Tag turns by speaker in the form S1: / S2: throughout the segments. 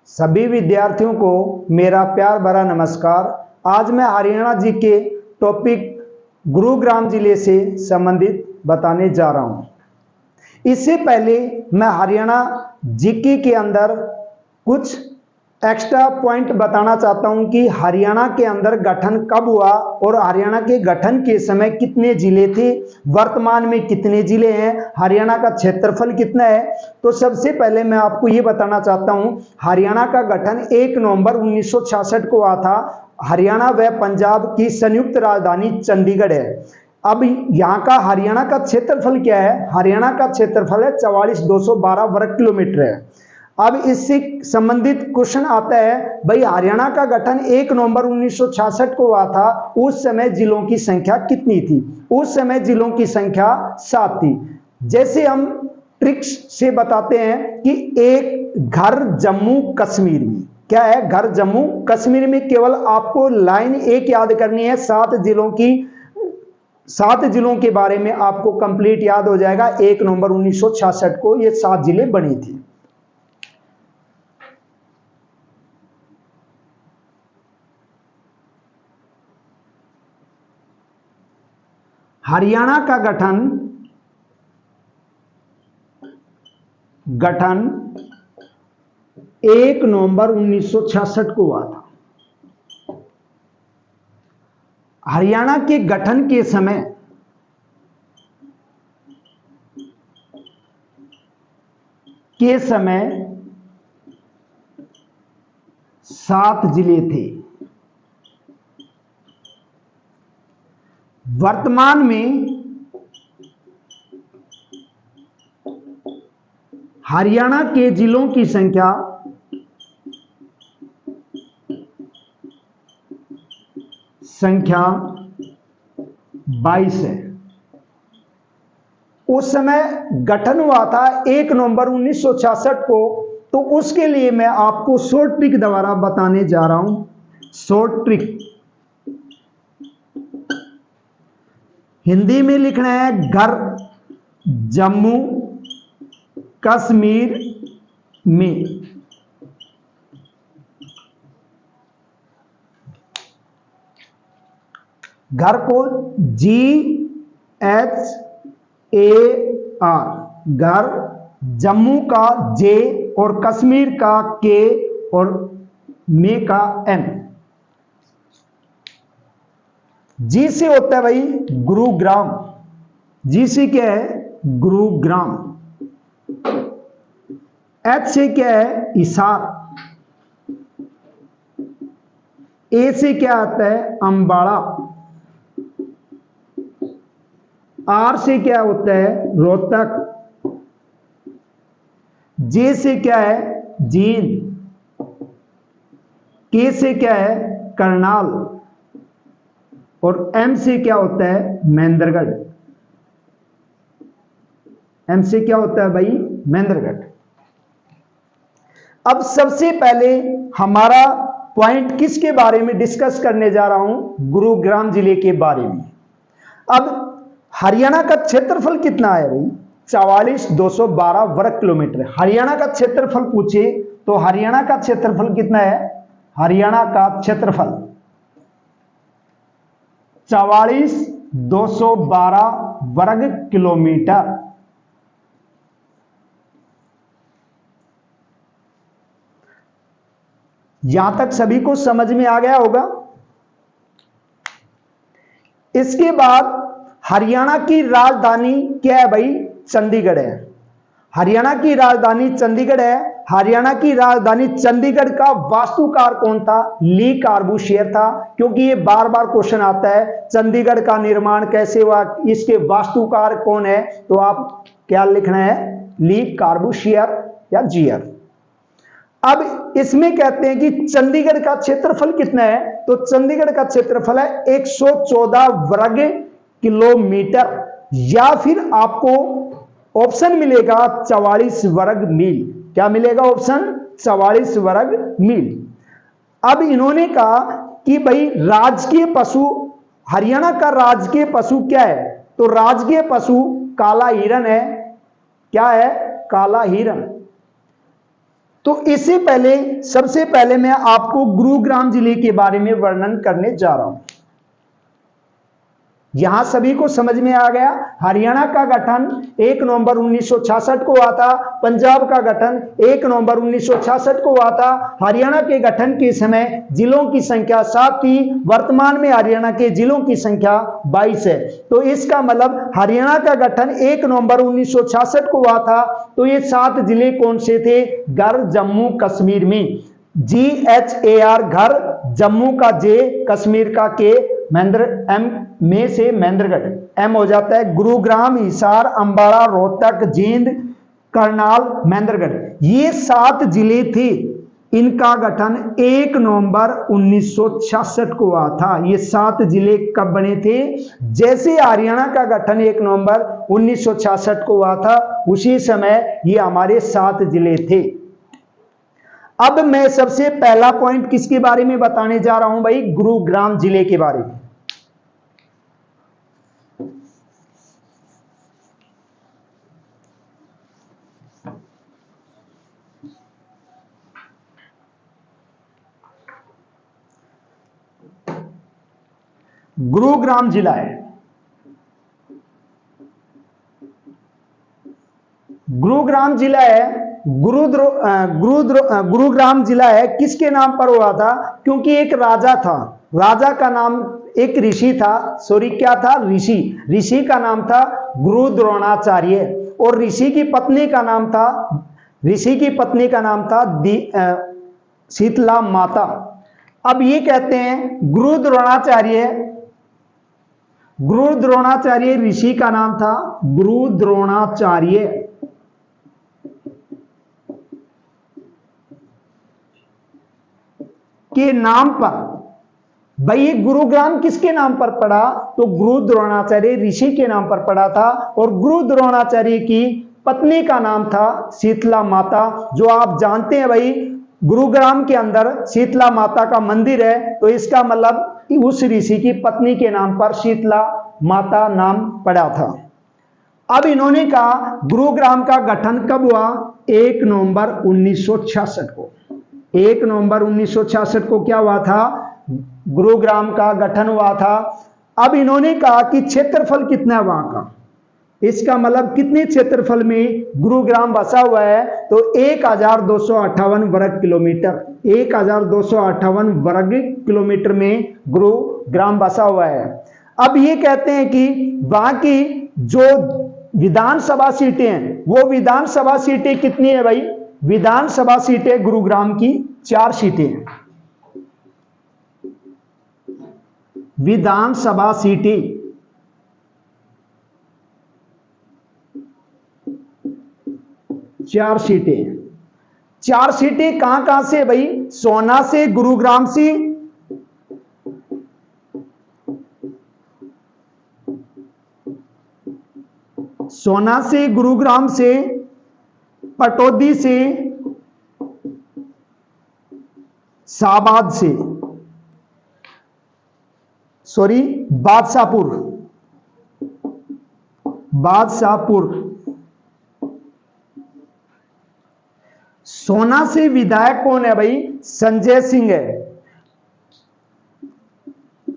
S1: सभी विद्यार्थियों को मेरा प्यार भरा नमस्कार। आज मैं हरियाणा जी के टॉपिक गुरुग्राम जिले से संबंधित बताने जा रहा हूं। इससे पहले मैं हरियाणा जीके के अंदर कुछ एक्स्ट्रा पॉइंट बताना चाहता हूं कि हरियाणा के अंदर गठन कब हुआ और हरियाणा के गठन के समय कितने जिले थे, वर्तमान में कितने जिले हैं, हरियाणा का क्षेत्रफल कितना है। तो सबसे पहले मैं आपको ये बताना चाहता हूं, हरियाणा का गठन 1 नवंबर 1966 को हुआ था। हरियाणा व पंजाब की संयुक्त राजधानी चंडीगढ़ है। अब यहाँ का हरियाणा का क्षेत्रफल क्या है? हरियाणा का क्षेत्रफल है 44,212 वर्ग किलोमीटर है। अब इससे संबंधित क्वेश्चन आता है, भाई हरियाणा का गठन 1 नवंबर 1966 को हुआ था, उस समय जिलों की संख्या कितनी थी? उस समय जिलों की संख्या 7 थी। जैसे हम ट्रिक्स से बताते हैं कि एक घर जम्मू कश्मीर में क्या है? घर जम्मू कश्मीर में केवल आपको लाइन एक याद करनी है, 7 जिलों के बारे में आपको कंप्लीट याद हो जाएगा। 1 नवंबर 1966 को ये 7 जिले बनी थी। हरियाणा का गठन 1 नवंबर 1966 को हुआ था। हरियाणा के गठन के समय के 7 जिले थे। वर्तमान में हरियाणा के जिलों की संख्या 22 है। उस समय गठन हुआ था 1 नवंबर 1966 को, तो उसके लिए मैं आपको शॉर्ट ट्रिक द्वारा बताने जा रहा हूं। शॉर्ट ट्रिक हिंदी में लिखना है, घर जम्मू कश्मीर में घर को GHAR, घर जम्मू का J और कश्मीर का K और में का M। जी से होता है भाई गुरुग्राम। जी से क्या है? गुरुग्राम। H से क्या है? हिसार। A से क्या आता है? अंबाला। R से क्या होता है? रोहतक। J से क्या है? जींद। K से क्या है? करनाल। और M से क्या होता है? महेंद्रगढ़। M से क्या होता है भाई? महेंद्रगढ़। अब सबसे पहले हमारा पॉइंट किसके बारे में डिस्कस करने जा रहा हूं? गुरुग्राम जिले के बारे में। अब हरियाणा का क्षेत्रफल कितना है भाई? 44,212 वर्ग किलोमीटर। हरियाणा का क्षेत्रफल पूछे तो हरियाणा का क्षेत्रफल कितना है? हरियाणा का क्षेत्रफल 44,212 वर्ग किलोमीटर। यहां तक सभी को समझ में आ गया होगा। इसके बाद हरियाणा की राजधानी क्या है भाई? चंडीगढ़ है। हरियाणा की राजधानी चंडीगढ़ है। हरियाणा की राजधानी चंडीगढ़ का वास्तुकार कौन था? ली कार्बूसियर था। क्योंकि ये बार बार क्वेश्चन आता है, चंडीगढ़ का निर्माण कैसे हुआ, इसके वास्तुकार कौन है? तो आप क्या लिखना है? ली कार्बूसियर या जियर। अब इसमें कहते हैं कि चंडीगढ़ का क्षेत्रफल कितना है? तो चंडीगढ़ का क्षेत्रफल है 114 वर्ग किलोमीटर, या फिर आपको ऑप्शन मिलेगा 44 वर्ग मील। क्या मिलेगा ऑप्शन? 44 वर्ग मील। अब इन्होंने कहा कि भाई राजकीय पशु, हरियाणा का राजकीय पशु क्या है? तो राजकीय पशु काला हिरण है। क्या है? काला हिरण। तो इससे पहले सबसे पहले मैं आपको गुरुग्राम जिले के बारे में वर्णन करने जा रहा हूं। यहां सभी को समझ में आ गया। हरियाणा का गठन 1 नवंबर 1966 को हुआ था। पंजाब का गठन 1 नवंबर 1966 को हुआ था। हरियाणा के गठन के समय जिलों की संख्या 7 थी। वर्तमान में हरियाणा के जिलों की संख्या 22 है। तो इसका मतलब हरियाणा का गठन 1 नवंबर 1966 को हुआ था। तो ये 7 जिले कौन से थे? घर जम्मू कश्मीर में, GHAR घर, जम्मू का J, कश्मीर का K, महेंद्र M में से महेंद्रगढ़ M हो जाता है, गुरुग्राम, हिसार, अंबाला, रोहतक, जींद, करनाल, महेंद्रगढ़, ये 7 जिले थे। इनका गठन 1 नवंबर 1966 को हुआ था। ये 7 जिले कब बने थे? जैसे हरियाणा का गठन 1 नवंबर 1966 को हुआ था, उसी समय ये हमारे 7 जिले थे। अब मैं सबसे पहला पॉइंट किसके बारे में बताने जा रहा हूं भाई? गुरुग्राम जिले के बारे में। गुरुग्राम जिला है, गुरुग्राम जिला है, गुरुग्राम जिला है। किसके नाम पर हुआ था? क्योंकि एक राजा था, राजा का नाम, एक ऋषि था, सॉरी क्या था? ऋषि का नाम था गुरु द्रोणाचार्य, और ऋषि की पत्नी का नाम था शीतला माता। अब ये कहते हैं गुरु द्रोणाचार्य ऋषि का नाम था गुरु द्रोणाचार्य, के नाम पर। भाई ये गुरुग्राम किसके नाम पर पड़ा? तो गुरु द्रोणाचार्य ऋषि के नाम पर पड़ा था, और गुरु द्रोणाचार्य की पत्नी का नाम था शीतला माता, जो आप जानते हैं भाई गुरुग्राम के अंदर शीतला माता का मंदिर है। तो इसका मतलब उस ऋषि की पत्नी के नाम पर शीतला माता नाम पड़ा था। अब इन्होंने कहा गुरुग्राम का गठन कब हुआ? 1 नवंबर 1966 को। 1 नवंबर 1966 को क्या हुआ था? गुरुग्राम का गठन हुआ था। अब इन्होंने कहा कि क्षेत्रफल कितना है वहां का, इसका मतलब कितने क्षेत्रफल में गुरुग्राम बसा हुआ है? तो 1258 वर्ग किलोमीटर, 1258 वर्ग किलोमीटर में गुरुग्राम बसा हुआ है। अब ये कहते हैं कि वहां की जो विधानसभा सीटें हैं, वो विधानसभा सीटें कितनी है भाई? विधानसभा सीटें गुरुग्राम की 4 सीटें हैं। विधानसभा सीटें 4 सीटें। 4 सीटें कहां कहां से भाई? सोना से, गुरुग्राम से, सोना से, गुरुग्राम से, पटौदी से, शाहबाद से, सॉरी बादशाहपुर। सोना से विधायक कौन है भाई? संजय सिंह है।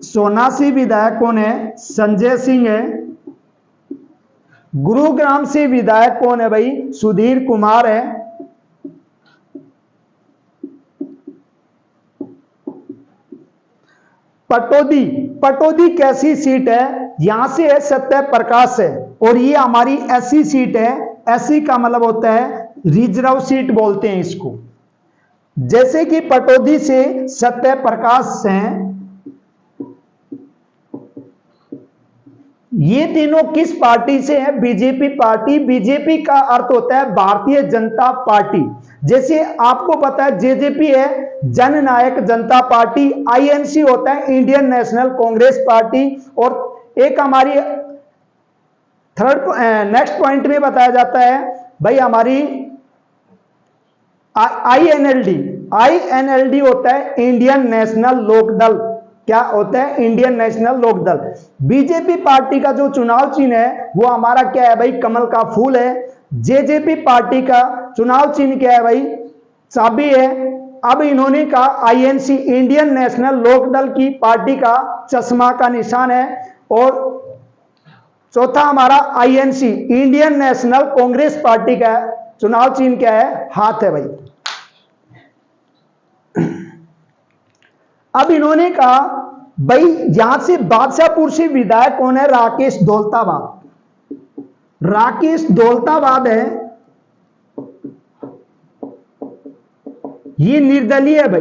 S1: सोना से विधायक कौन है? संजय सिंह है। गुरुग्राम से विधायक कौन है भाई? सुधीर कुमार है। पटौदी कैसी सीट है? यहां से है सत्य प्रकाश है, और ये हमारी एससी सीट है। एससी का मतलब होता है रिजर्व सीट बोलते हैं इसको। जैसे कि पटौदी से सत्य प्रकाश हैं, ये तीनों किस पार्टी से हैं? BJP party. बीजेपी का अर्थ होता है भारतीय जनता पार्टी। जैसे आपको पता है जेजेपी है जननायक जनता पार्टी, आईएनसी होता है इंडियन नेशनल कांग्रेस पार्टी, और एक हमारी नेक्स्ट पॉइंट में बताया जाता है भाई हमारी आईएनएलडी होता है इंडियन नेशनल लोकदल। क्या होता है? Indian National Lokdal. BJP party का जो चुनाव चिन्ह है वो हमारा क्या है भाई? कमल का फूल है। जेजेपी पार्टी का चुनाव चिन्ह क्या है भाई? चाबी है। अब इन्होंने कहा आईएनसी इंडियन नेशनल लोकदल की पार्टी का चश्मा का निशान है। और चौथा हमारा INC Indian national Congress party का चुनाव चिन्ह क्या है? हाथ है भाई। अब इन्होंने कहा भाई यहां से बादशाहपुर से विधायक कौन है? राकेश दौलताबाद। राकेश दौलताबाद है, ये निर्दलीय है भाई।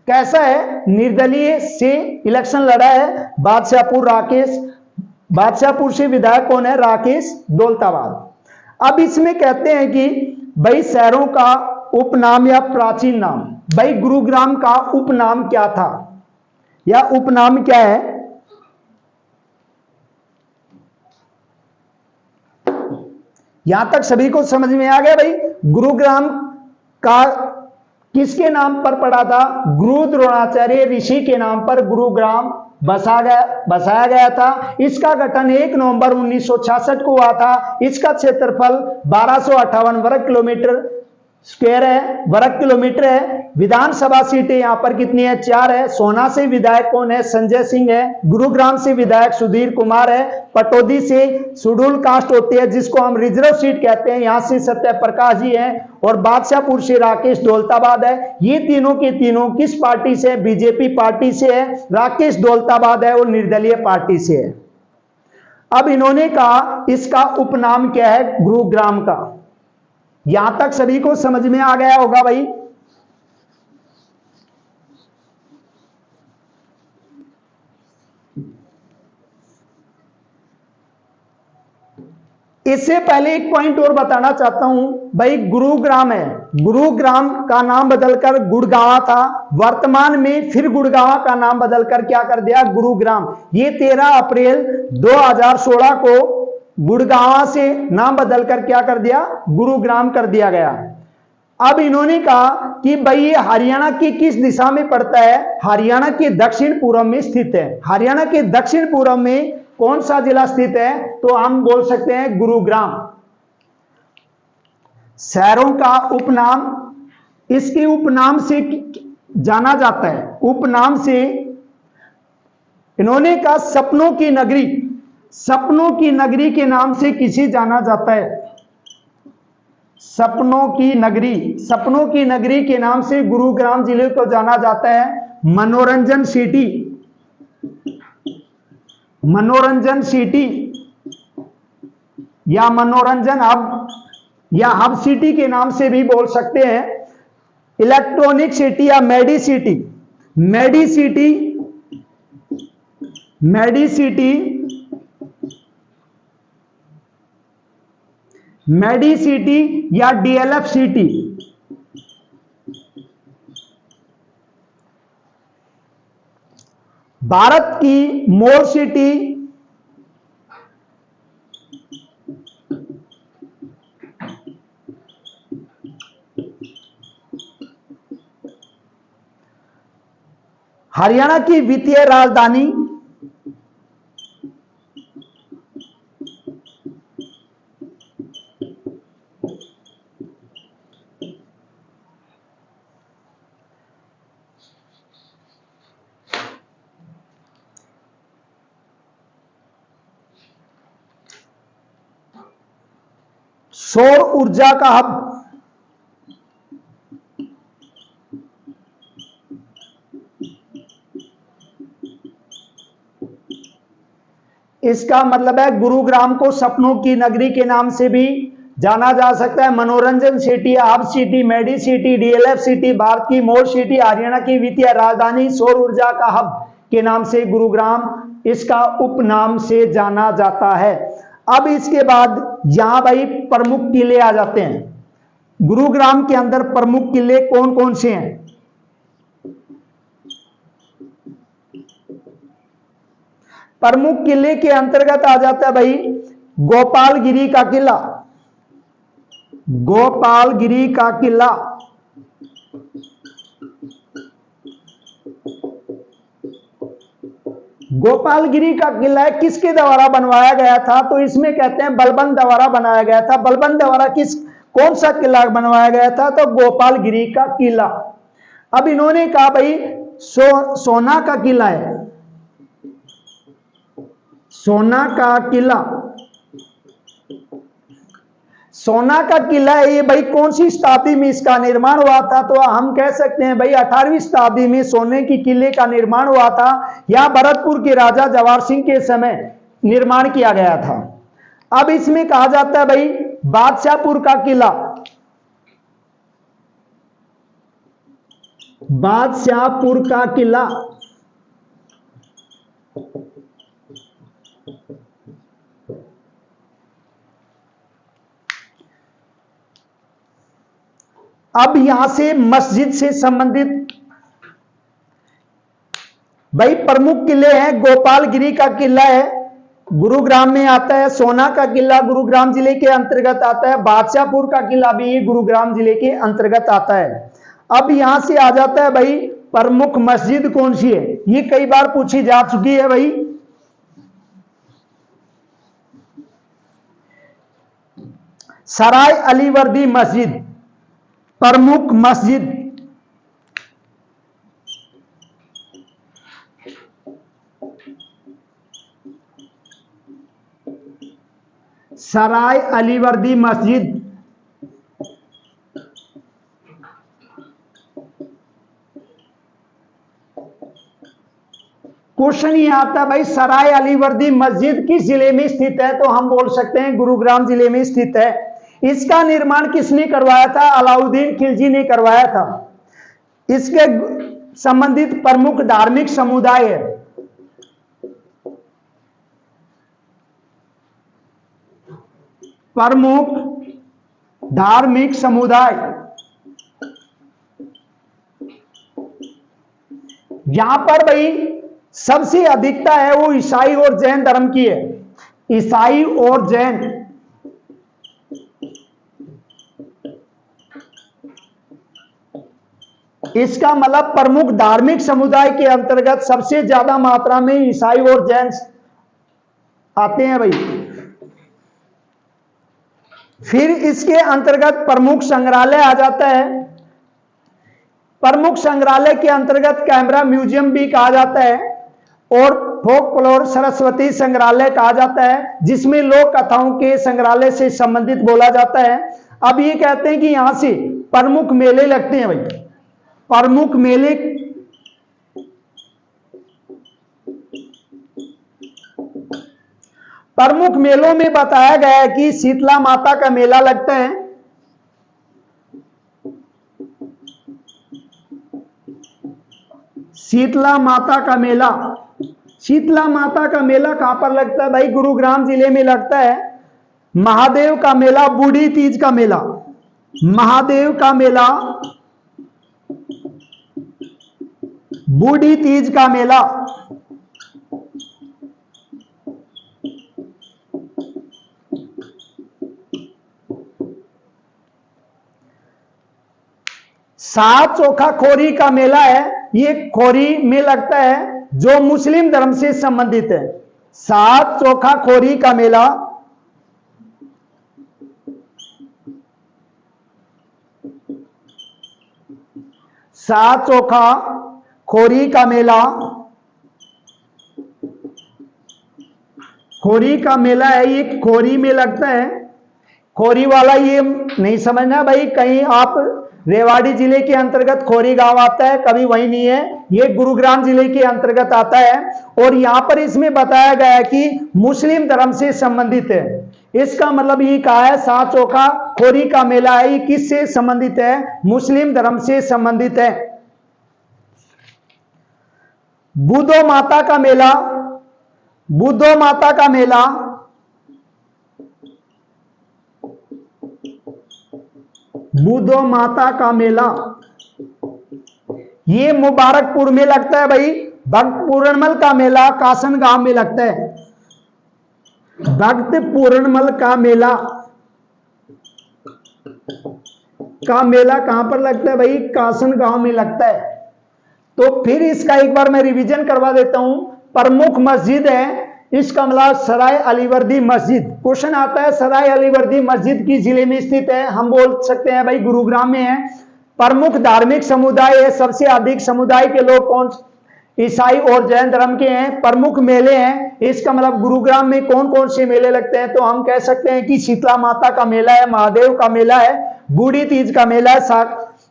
S1: कैसा है? निर्दलीय से इलेक्शन लड़ा है बादशाहपुर। बादशाहपुर से विधायक कौन है? राकेश दौलताबाद। अब इसमें कहते हैं कि भाई शहरों का उपनाम या प्राचीन नाम। भाई गुरुग्राम का उपनाम क्या था या उपनाम क्या है? यहां तक सभी को समझ में आ गया भाई? गुरुग्राम का किसके नाम पर पड़ा था? गुरु द्रोणाचार्य ऋषि के नाम पर गुरुग्राम बसाया गया था। इसका गठन 1 नवंबर 1966 को हुआ था। इसका क्षेत्रफल 1258 वर्ग किलोमीटर है। विधानसभा सीटें यहां पर कितनी है? 4 है। सोना से विधायक कौन है? संजय सिंह है। गुरुग्राम से विधायक सुधीर कुमार है। पटौदी से शेड्यूल कास्ट होती है जिसको हम रिजर्व सीट कहते हैं, यहां से सत्य प्रकाश जी है। और बादशाहपुर से राकेश दौलताबाद है। ये तीनों के तीनों किस पार्टी से? बीजेपी पार्टी से है। राकेश दौलताबाद है और निर्दलीय पार्टी से है। अब इन्होंने कहा इसका उपनाम क्या है गुरुग्राम का? यहां तक सभी को समझ में आ गया होगा भाई? इससे पहले एक पॉइंट और बताना चाहता हूं भाई। गुरुग्राम है, गुरुग्राम का नाम बदलकर गुड़गांव था। वर्तमान में फिर गुड़गांव का नाम बदलकर क्या कर दिया? गुरुग्राम। ये 13 अप्रैल 2016 को गुड़गांव से नाम बदलकर क्या कर दिया? गुरुग्राम कर दिया गया। अब इन्होंने कहा कि भाई ये हरियाणा की किस दिशा में पड़ता है? हरियाणा के दक्षिण पूर्व में स्थित है। हरियाणा के दक्षिण पूर्व में कौन सा जिला स्थित है? तो हम बोल सकते हैं गुरुग्राम। शहरों का उपनाम, इसके उपनाम से जाना जाता है। उपनाम से इन्होंने कहा सपनों की नगरी। सपनों की नगरी के नाम से किसे जाना जाता है? सपनों की नगरी। सपनों की नगरी के नाम से गुरुग्राम जिले को जाना जाता है। मनोरंजन सिटी, मनोरंजन सिटी या मनोरंजन हब या हब सिटी के नाम से भी बोल सकते हैं। इलेक्ट्रॉनिक सिटी या Medicity, Medicity, Medicity, Medicity या डीएलएफ सिटी। भारत की मोर सिटी, हरियाणा की वित्तीय राजधानी, सौर ऊर्जा का हब, इसका मतलब है गुरुग्राम को सपनों की नगरी के नाम से भी जाना जा सकता है। मनोरंजन city, hub city, Medicity, DLF city, Bharat की मोर सिटी, हरियाणा की वित्तीय राजधानी, सौर ऊर्जा का हब के नाम से गुरुग्राम इसका उपनाम से जाना जाता है। अब इसके बाद यहां भाई प्रमुख किले आ जाते हैं। गुरुग्राम के अंदर प्रमुख किले कौन कौन से हैं? प्रमुख किले के अंतर्गत आ जाता है भाई गोपालगिरी का किला, गोपालगिरी का किला, गोपालगिरी का किला किसके द्वारा बनवाया गया था? तो इसमें कहते हैं बलबन द्वारा बनाया गया था। बलबन द्वारा कौन सा किला बनवाया गया था? तो गोपालगिरी का किला। अब इन्होंने कहा भाई सोना का किला है, सोना का किला, सोना का किला है ये भाई कौन सी शताब्दी में इसका निर्माण हुआ था? तो हम कह सकते हैं भाई 18वीं शताब्दी में सोने के किले का निर्माण हुआ था, या भरतपुर के राजा जवाहर सिंह के समय निर्माण किया गया था। अब इसमें कहा जाता है भाई बादशाहपुर का किला, बादशाहपुर का किला, अब यहां से मस्जिद से संबंधित भाई प्रमुख किले हैं। गोपालगिरी का किला है, गुरुग्राम में आता है। सोना का किला गुरुग्राम जिले के अंतर्गत आता है। बादशाहपुर का किला भी गुरुग्राम जिले के अंतर्गत आता है। अब यहां से आ जाता है भाई प्रमुख मस्जिद कौन सी है, ये कई बार पूछी जा चुकी है भाई। सराय अलीवर्दी मस्जिद प्रमुख मस्जिद, सराय अलीवर्दी मस्जिद। क्वेश्चन ये आता है भाई सराय अलीवर्दी मस्जिद किस जिले में स्थित है? तो हम बोल सकते हैं गुरुग्राम जिले में स्थित है। इसका निर्माण किसने करवाया था? अलाउद्दीन खिलजी ने करवाया था। इसके संबंधित प्रमुख धार्मिक समुदाय है, प्रमुख धार्मिक समुदाय, यहां पर भाई सबसे अधिकता है वो ईसाई और जैन धर्म की है, ईसाई और जैन। इसका मतलब प्रमुख धार्मिक समुदाय के अंतर्गत सबसे ज्यादा मात्रा में ईसाई और जैन आते हैं भाई। फिर इसके अंतर्गत प्रमुख संग्रहालय आ जाता है। प्रमुख संग्रहालय के अंतर्गत कैमरा म्यूजियम भी कहा जाता है और फोकलोर सरस्वती संग्रहालय कहा जाता है, जिसमें लोक कथाओं के संग्रहालय से संबंधित बोला जाता है। अब ये कहते हैं कि यहां से प्रमुख मेले लगते हैं भाई, प्रमुख मेले प्रमुख मेलों में बताया गया है कि शीतला माता का मेला लगता है, शीतला माता का मेला। शीतला माता का मेला कहां पर लगता है भाई? गुरुग्राम जिले में लगता है। महादेव का मेला, बूढ़ी तीज का मेला, महादेव का मेला, बूढ़ी तीज का मेला। सात चोखा खोरी का मेला है, ये खोरी में लगता है जो मुस्लिम धर्म से संबंधित है। सात चोखा खोरी का मेला, सात चोखा खोरी का मेला, खोरी का मेला है, ये खोरी में लगता है। खोरी वाला ये नहीं समझना भाई कहीं आप रेवाड़ी जिले के अंतर्गत खोरी गांव आता है, कभी वही नहीं है, ये गुरुग्राम जिले के अंतर्गत आता है। और यहां पर इसमें बताया गया है कि मुस्लिम धर्म से संबंधित है। इसका मतलब ये कहा है सात चोखा खोरी का मेला है, ये किससे संबंधित है? मुस्लिम धर्म से संबंधित है। बुद्धो माता का मेला, बुद्धो माता का मेला, बुद्धो माता का मेला, ये मुबारकपुर में लगता है भाई। भक्त पूर्णमल का मेला कासन गांव में लगता है। भक्त पूर्णमल का मेला कहां पर लगता है भाई? कासन गांव में लगता है। तो फिर इसका एक बार मैं रिवीजन करवा देता हूं। प्रमुख मस्जिद है इसका मतलब सराय अलीवर्दी मस्जिद। क्वेश्चन आता है सराय अलीवर्दी मस्जिद किस जिले में स्थित है? हम बोल सकते हैं भाई गुरुग्राम में है। प्रमुख धार्मिक समुदाय है, सबसे अधिक समुदाय के लोग कौन? ईसाई और जैन धर्म के हैं। प्रमुख मेले हैं, इसका मतलब गुरुग्राम में कौन कौन से मेले लगते हैं? तो हम कह सकते हैं कि शीतला माता का मेला है, महादेव का मेला है, बूढ़ी तीज का मेला है,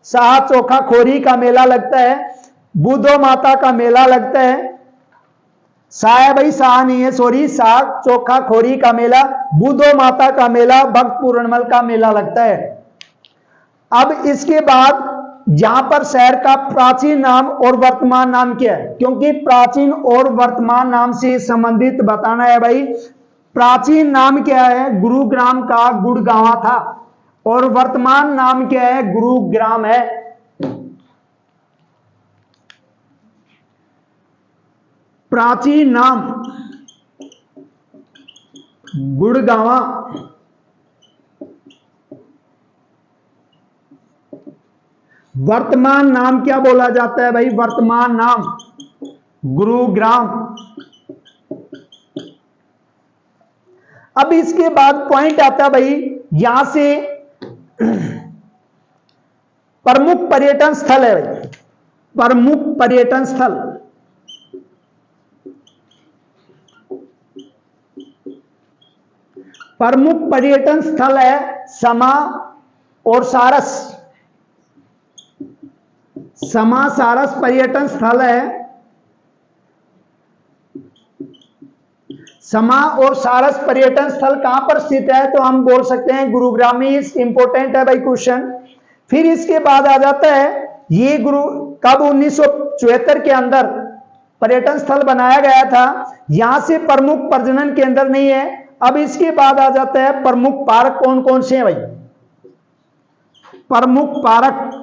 S1: शाह चोखा खोरी का मेला लगता है, बुद्धो माता का मेला लगता है, शाह भाई शाह नहीं है सॉरी, शाह चोखा खोरी का मेला, बुद्धो माता का मेला, भक्त पूर्णमल का मेला लगता है। अब इसके बाद यहां पर शहर का प्राचीन नाम और वर्तमान नाम क्या है? क्योंकि प्राचीन और वर्तमान नाम से संबंधित बताना है भाई। प्राचीन नाम क्या है? गुरुग्राम का गुड़गांवा था। और वर्तमान नाम क्या है? गुरुग्राम है। प्राचीन नाम गुड़गांवा, वर्तमान नाम क्या बोला जाता है भाई? वर्तमान नाम गुरुग्राम। अब इसके बाद पॉइंट आता है भाई, यहां से प्रमुख पर्यटन स्थल है भाई, प्रमुख पर्यटन स्थल। प्रमुख पर्यटन स्थल है समा और सारस। समा सारस पर्यटन स्थल है। समा और सारस पर्यटन स्थल कहां पर स्थित है? तो हम बोल सकते हैं गुरुग्राम में। इंपॉर्टेंट है भाई क्वेश्चन। फिर इसके बाद आ जाता है ये कब 1974 के अंदर पर्यटन स्थल बनाया गया था। यहां से प्रमुख प्रजनन केंद्र नहीं है। अब इसके बाद आ जाता है प्रमुख पार्क कौन कौन से हैं भाई? प्रमुख पार्क,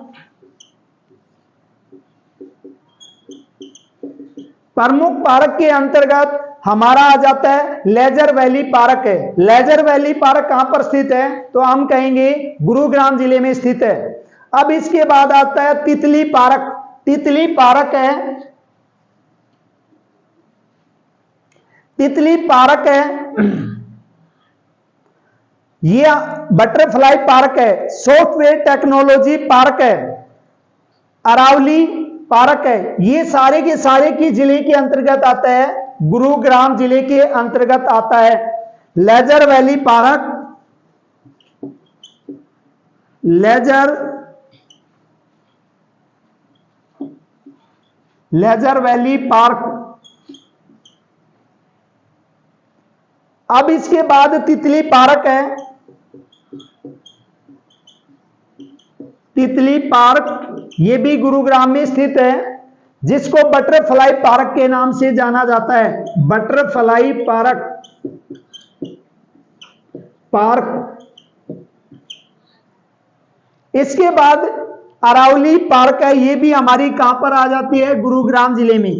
S1: प्रमुख पार्क के अंतर्गत हमारा आ जाता है लेजर वैली पार्क है। लेजर वैली पार्क कहां पर स्थित है? तो हम कहेंगे गुरुग्राम जिले में स्थित है। अब इसके बाद आता है तितली पार्क। तितली पार्क है, तितली पार्क है, ये बटरफ्लाई पार्क है, सॉफ्टवेयर टेक्नोलॉजी पार्क है, अरावली पार्क है। ये सारे के सारे की जिले के अंतर्गत आता है, गुरुग्राम जिले के अंतर्गत आता है। Leisure Valley Park, Leisure Valley Park. अब इसके बाद तितली पार्क है। तितली पार्क ये भी गुरुग्राम में स्थित है, जिसको बटरफ्लाई पार्क के नाम से जाना जाता है। Butterfly park. इसके बाद अरावली पार्क है, ये भी हमारी कहां पर आ जाती है? गुरुग्राम जिले में।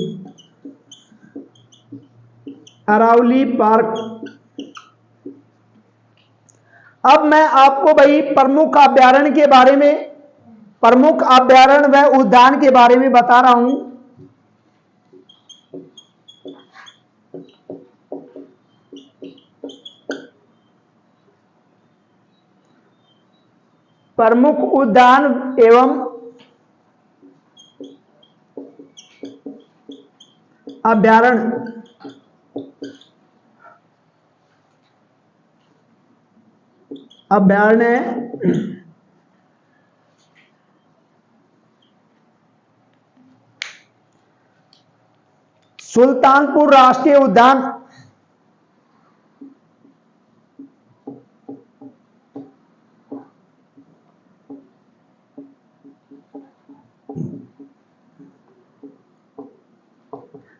S1: अरावली पार्क। अब मैं आपको भाई प्रमुख अभ्यारण्य के बारे में, प्रमुख अभ्यारण्य व उद्यान के बारे में बता रहा हूं। प्रमुख उद्यान एवं अभ्यारण्य। अभ्यारण्य सुल्तानपुर राष्ट्रीय उद्यान,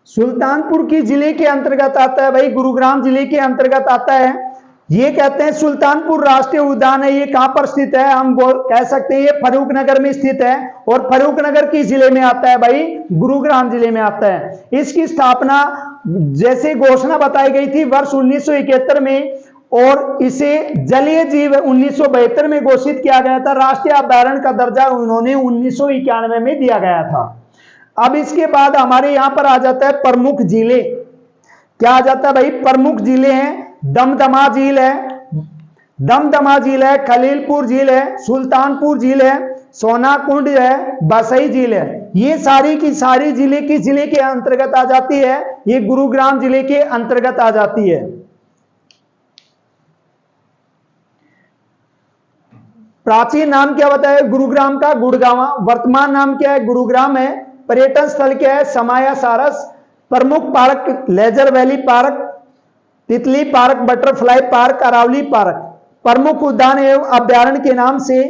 S1: सुल्तानपुर की जिले के अंतर्गत आता है भाई, गुरुग्राम जिले के अंतर्गत आता है। ये कहते हैं सुल्तानपुर राष्ट्रीय उद्यान है। ये कहां पर स्थित है? हम कह सकते हैं ये फर्रुखनगर में स्थित है। और फर्रुखनगर किस जिले में आता है भाई? गुरुग्राम जिले में आता है। इसकी स्थापना जैसे घोषणा बताई गई थी वर्ष 1971 में, और इसे जलीय जीव 1972 में घोषित किया गया था। राष्ट्रीय अभ्यारण्य का दर्जा उन्होंने 1991 में दिया गया था। अब इसके बाद हमारे यहां पर आ जाता है प्रमुख जिले। क्या आ जाता है भाई? प्रमुख जिले हैं, दमदमा झील है, दमदमा झील है, खलीलपुर झील है, सुल्तानपुर झील है, सोनाकुंड है, बसई झील है। ये सारी की सारी जिले किस जिले के अंतर्गत आ जाती है? ये गुरुग्राम जिले के अंतर्गत आ जाती है। प्राचीन नाम क्या बताया गुरुग्राम का? गुड़गांवा। वर्तमान नाम क्या है? गुरुग्राम है। पर्यटन स्थल क्या है? समाया सारस। प्रमुख पार्क लेजर वैली पार्क, तितली park, butterfly park, Aravalli park. प्रमुख उद्यान एवं अभ्यारण्य के नाम से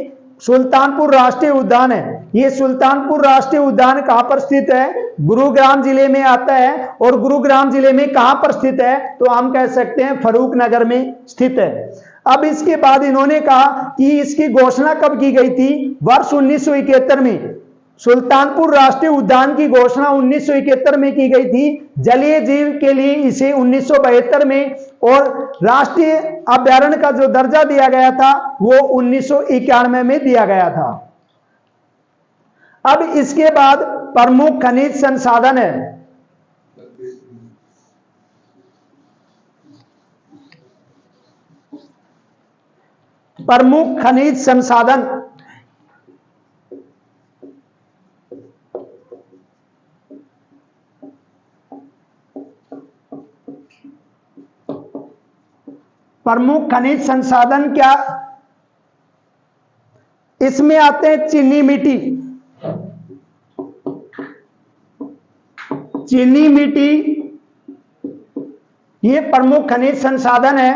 S1: सुल्तानपुर राष्ट्रीय उद्यान है। ये सुल्तानपुर राष्ट्रीय उद्यान कहां पर स्थित है? गुरुग्राम जिले में आता है। और गुरुग्राम जिले में कहां पर स्थित है? तो हम कह सकते हैं फरूख नगर में स्थित है। अब इसके बाद इन्होंने कहा कि इसकी घोषणा कब की गई थी? वर्ष 1971 में। सुल्तानपुर राष्ट्रीय उद्यान की घोषणा 1971 में की गई थी। जलीय जीव के लिए इसे 1972 में, और राष्ट्रीय अभ्यारण्य का जो दर्जा दिया गया था वो 1991 में दिया गया था। अब इसके बाद प्रमुख खनिज संसाधन है। प्रमुख खनिज संसाधन, प्रमुख खनिज संसाधन क्या? इसमें आते हैं चीनी मिट्टी, चीनी मिट्टी ये प्रमुख खनिज संसाधन है।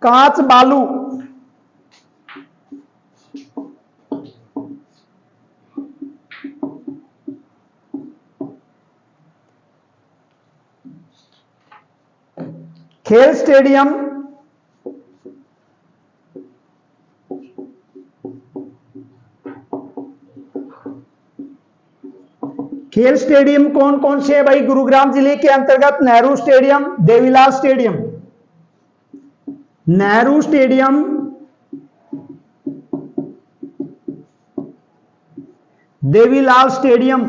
S1: कांच बालू, खेल स्टेडियम, खेल स्टेडियम कौन कौन से है भाई गुरुग्राम जिले के अंतर्गत? Nehru stadium, Devilal stadium, Nehru stadium, Devilal stadium.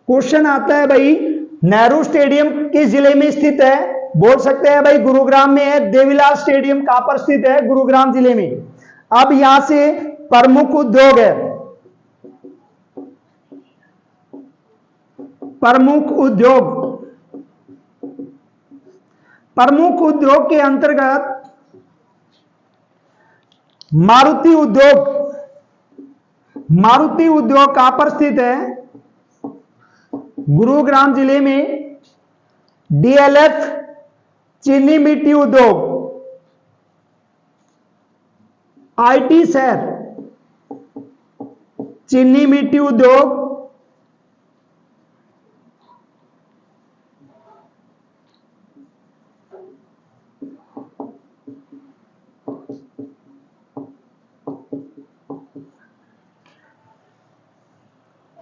S1: Question आता है भाई नेहरू स्टेडियम किस जिले में स्थित है? बोल सकते हैं भाई गुरुग्राम में है। देवीलाल स्टेडियम कहां पर स्थित है? गुरुग्राम जिले में। अब यहां से प्रमुख उद्योग है, प्रमुख उद्योग, प्रमुख उद्योग के अंतर्गत मारुति उद्योग, मारुति उद्योग कहां पर स्थित है? गुरुग्राम जिले में। डीएलएफ चीनी मिट्टी उद्योग, आईटी शहर चीनी मिट्टी उद्योग,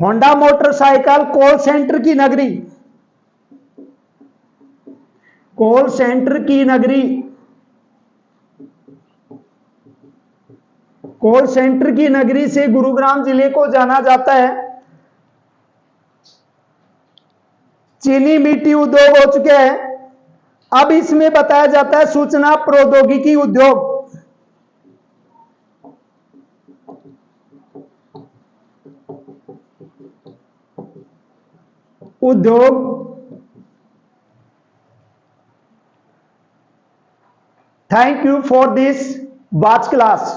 S1: होंडा मोटरसाइकिल कॉल सेंटर की नगरी, कॉल सेंटर की नगरी, कॉल सेंटर की नगरी से गुरुग्राम जिले को जाना जाता है। चीनी मिट्टी उद्योग हो चुके हैं। अब इसमें बताया जाता है सूचना प्रौद्योगिकी उद्योग, उद्योग। Thank you for this watch class.